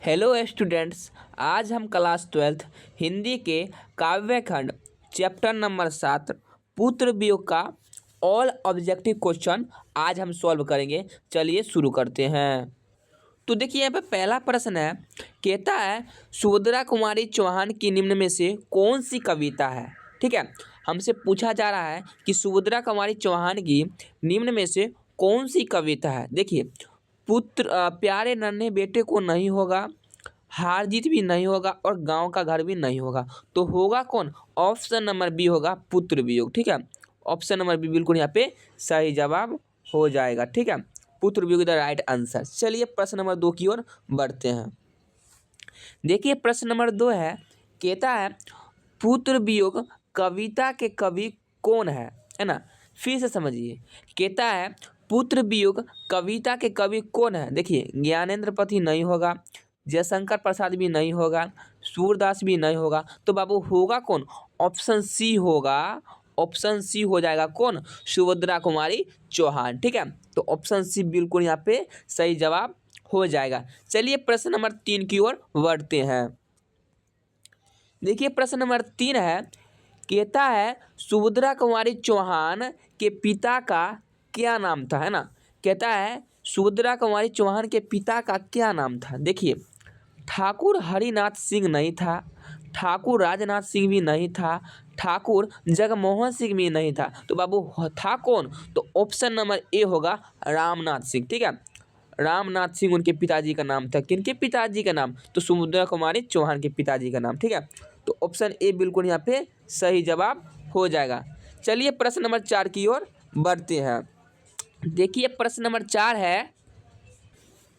Hello students. आज हम class 12th Hindi के काव्य खंड चैप्टर नंबर 7 पुत्र वियोग का ऑल ऑब्जेक्टिव क्वेश्चन आज हम सॉल्व करेंगे। चलिए शुरू करते हैं। तो देखिए यहाँ पे पहला प्रश्न है, कहता है सुभद्रा कुमारी चौहान की निम्न में से कौन सी कविता है। ठीक है, हमसे पूछा जा रहा है कि सुभद्रा कुमारी चौहान की निम्न में से कौन सी कविता है। देखिए, पुत्र प्यारे नन्हे बेटे को नहीं होगा, हार जीत भी नहीं होगा और गांव का घर भी नहीं होगा, तो होगा कौन? ऑप्शन नंबर बी होगा पुत्र वियोग। ठीक है, ऑप्शन नंबर बी बिल्कुल यहाँ पे सही जवाब हो जाएगा। ठीक है, पुत्र वियोग द राइट आंसर। चलिए प्रश्न नंबर 2 की ओर बढ़ते हैं। देखिए प्रश्न नंबर 2 है, कहता है पुत्र वियोग कविता के कवि कौन है ना। फिर से समझिए, कहता है पुत्र वियोग कविता के कवि कौन है। देखिए, ज्ञानेंद्र पति नहीं होगा, जयशंकर प्रसाद भी नहीं होगा, सूरदास भी नहीं होगा, तो बाबू होगा कौन? ऑप्शन सी होगा। ऑप्शन सी हो जाएगा कौन? सुभद्रा कुमारी चौहान। ठीक है, तो ऑप्शन सी बिल्कुल यहाँ पे सही जवाब हो जाएगा। चलिए प्रश्न नंबर 3 की ओर बढ़ते हैं। देखिए प्रश्न नंबर 3 है, कहता है सुभद्रा कुमारी चौहान के पिता का क्या नाम था, है ना। कहता है सुभद्रा कुमारी चौहान के पिता का क्या नाम था। देखिए, ठाकुर हरिनाथ सिंह नहीं था, ठाकुर राजनाथ सिंह भी नहीं था, ठाकुर जगमोहन सिंह भी नहीं था, तो बाबू था कौन? तो ऑप्शन नंबर ए होगा रामनाथ सिंह। ठीक है, रामनाथ सिंह उनके पिताजी का नाम था। किनके पिताजी का नाम? तो सुभद्रा कुमारी चौहान के पिताजी का नाम। ठीक है, तो ऑप्शन ए बिल्कुल यहाँ पे सही जवाब हो जाएगा। चलिए प्रश्न नंबर 4 की ओर बढ़ते हैं। देखिए प्रश्न नंबर 4 है,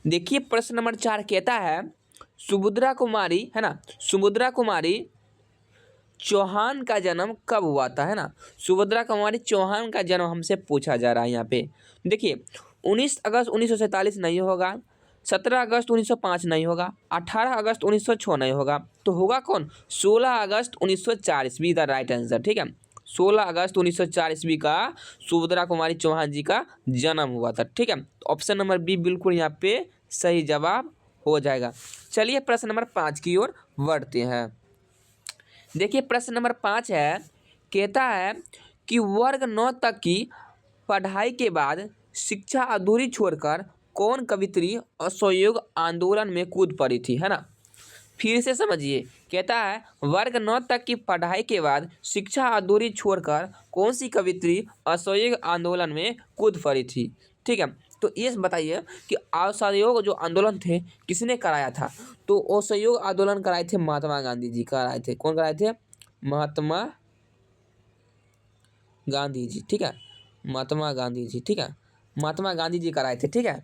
देखिए प्रश्न नंबर 4 कहता है सुभद्रा कुमारी, है ना, सुभद्रा कुमारी चौहान का जन्म कब हुआ था, है ना। सुभद्रा कुमारी चौहान का जन्म हमसे पूछा जा रहा है यहाँ पे। देखिए 19 अगस्त 1947 नहीं होगा, 17 अगस्त 1905 नहीं होगा, 18 अगस्त 1906 नहीं होगा, तो होगा कौन? 16 अगस्त 1904 ईस्वी द राइट आंसर। ठीक है, 16 अगस्त 1904 ईस्वी का सुभद्रा कुमारी चौहान जी का जन्म हुआ था। ठीक है, तो ऑप्शन नंबर बी बिल्कुल यहाँ पे सही जवाब हो जाएगा। चलिए प्रश्न नंबर 5 की ओर बढ़ते हैं। देखिए प्रश्न नंबर 5 है, कहता है कि वर्ग 9 तक की पढ़ाई के बाद शिक्षा अधूरी छोड़कर कौन कवित्री असहयोग आंदोलन में कूद पड़ी थी, है ना। फिर से समझिए, कहता है वर्ग 9 तक की पढ़ाई के बाद शिक्षा अधूरी छोड़कर कौन सी कवित्री असहयोग आंदोलन में कूद पड़ी थी। ठीक है, तो ये बताइए कि असहयोग जो आंदोलन थे किसने कराया था। तो असहयोग आंदोलन कराए थे महात्मा गांधी जी कराए थे। कौन कराए थे? महात्मा गांधी जी। ठीक है, महात्मा गांधी जी। ठीक है, महात्मा गांधी जी कराए थे। ठीक है,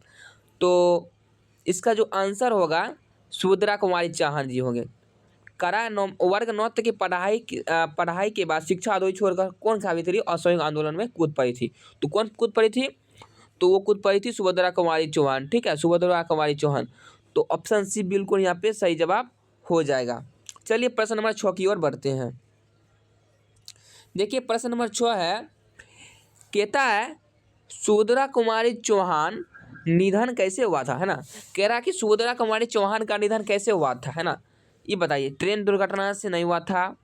तो इसका जो आंसर होगा सुभद्रा कुमारी चौहान जी होंगे। करा वर्ग 9 तक की पढ़ाई के बाद शिक्षा अधूरी छोड़कर कौन कवित्री असहयोग आंदोलन में कूद पड़ी थी। तो कौन कूद पड़ी थी? तो वो कूद पड़ी थी सुभद्रा कुमारी चौहान। ठीक है, सुभद्रा कुमारी चौहान, तो ऑप्शन सी बिल्कुल यहाँ पे सही जवाब हो जाएगा। चलिए प्रश्न नंबर 6 की ओर बढ़ते हैं। देखिए प्रश्न नंबर 6 है, कहता है सुभद्रा कुमारी चौहान निधन कैसे हुआ था, है ना। कह रहा कि सुभद्रा कुमारी चौहान का निधन कैसे हुआ था, है ना। ये बताइए, ट्रेन दुर्घटना से नहीं हुआ था,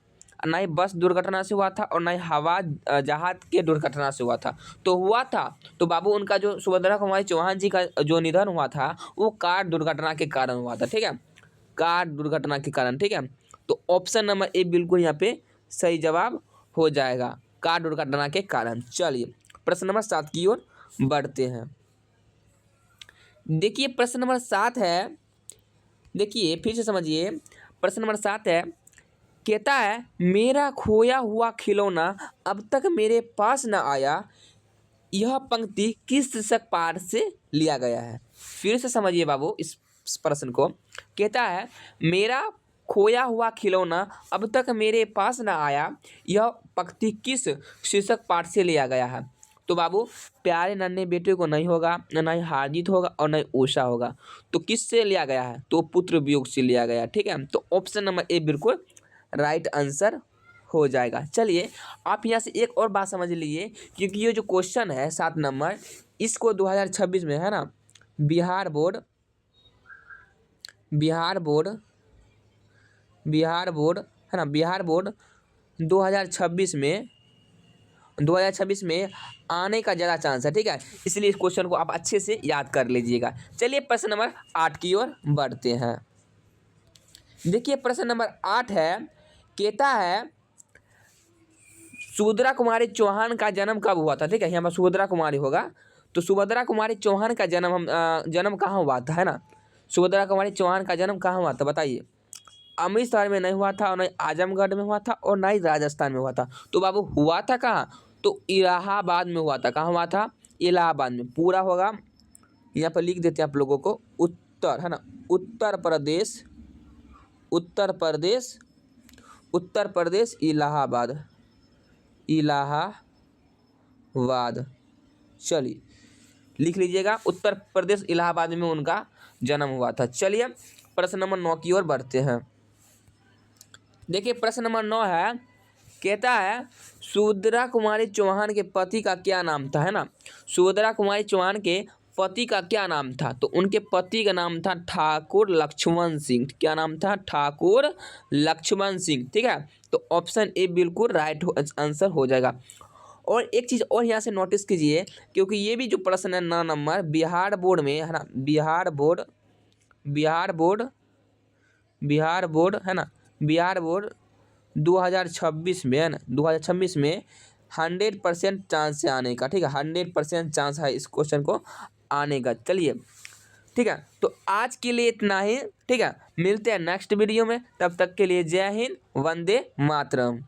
ना ही बस दुर्घटना से हुआ था, और ना ही हवा जहाज के दुर्घटना से हुआ था। तो हुआ था, तो बाबू उनका जो सुभद्रा कुमारी चौहान जी का जो निधन हुआ था वो कार दुर्घटना के कारण हुआ था। ठीक है, कार दुर्घटना के कारण। ठीक है, तो ऑप्शन नंबर ए बिल्कुल यहाँ पे सही जवाब हो जाएगा, कार दुर्घटना के कारण। चलिए प्रश्न नंबर 7 की ओर बढ़ते हैं। देखिए प्रश्न नंबर 7 है, देखिए फिर से समझिए, प्रश्न नंबर 7 है, कहता है मेरा खोया हुआ खिलौना अब तक मेरे पास न आया, यह पंक्ति किस शीर्षक पाठ से लिया गया है। फिर से समझिए बाबू इस प्रश्न को। कहता है मेरा खोया हुआ खिलौना अब तक मेरे पास न आया, यह पंक्ति किस शीर्षक पाठ से लिया गया है। तो बाबू प्यारे नन्हे बेटे को नहीं होगा, ना ही हारजीत होगा और ना ही उषा होगा, तो किस से लिया गया है? तो पुत्र वियोग से लिया गया। ठीक है, तो ऑप्शन नंबर ए बिल्कुल राइट आंसर हो जाएगा। चलिए आप यहाँ से एक और बात समझ लीजिए, क्योंकि ये जो क्वेश्चन है 7 नंबर, इसको 2026 में, है ना, बिहार बोर्ड है ना, बिहार बोर्ड 2026 में आने का ज़्यादा चांस है, ठीक है। इसलिए इस क्वेश्चन को आप अच्छे से याद कर लीजिएगा। चलिए प्रश्न नंबर 8 की ओर बढ़ते हैं। देखिए प्रश्न नंबर 8 है, कहता है सुभद्रा कुमारी चौहान का जन्म कब हुआ था, ठीक है। यहाँ पर सुभद्रा कुमारी होगा, तो सुभद्रा कुमारी चौहान का जन्म कहाँ हुआ था, है ना। सुभद्रा कुमारी चौहान का जन्म कहाँ हुआ था बताइए। अमृतसर में नहीं हुआ था, और न ही आजमगढ़ में हुआ था, और न ही राजस्थान में हुआ था। तो बाबू हुआ था कहाँ, तो इलाहाबाद में हुआ था। कहाँ हुआ था, इलाहाबाद में। पूरा होगा, यहाँ पर लिख देते हैं आप लोगों को, उत्तर, है ना, उत्तर प्रदेश इलाहाबाद। चलिए लिख लीजिएगा, उत्तर प्रदेश इलाहाबाद में उनका जन्म हुआ था। चलिए प्रश्न नंबर 9 की ओर बढ़ते हैं। देखिए प्रश्न नंबर 9 है, कहता है सुभद्रा कुमारी चौहान के पति का क्या नाम था, है ना। सुभद्रा कुमारी चौहान के पति का क्या नाम था, तो उनके पति का नाम था ठाकुर लक्ष्मण सिंह। क्या नाम था, ठाकुर लक्ष्मण सिंह, ठीक है। तो ऑप्शन ए बिल्कुल राइट आंसर हो जाएगा। और एक चीज़ और यहाँ से नोटिस कीजिए, क्योंकि ये भी जो प्रश्न है 9 नंबर बिहार बोर्ड में, है ना, बिहार बोर्ड है ना, बिहार बोर्ड 2026 में, है ना, 2026 में 100% चांस है आने का, ठीक है। 100% चांस है इस क्वेश्चन को आने का। चलिए ठीक है, तो आज के लिए इतना ही, ठीक है। मिलते हैं नेक्स्ट वीडियो में, तब तक के लिए जय हिंद, वंदे मातरम।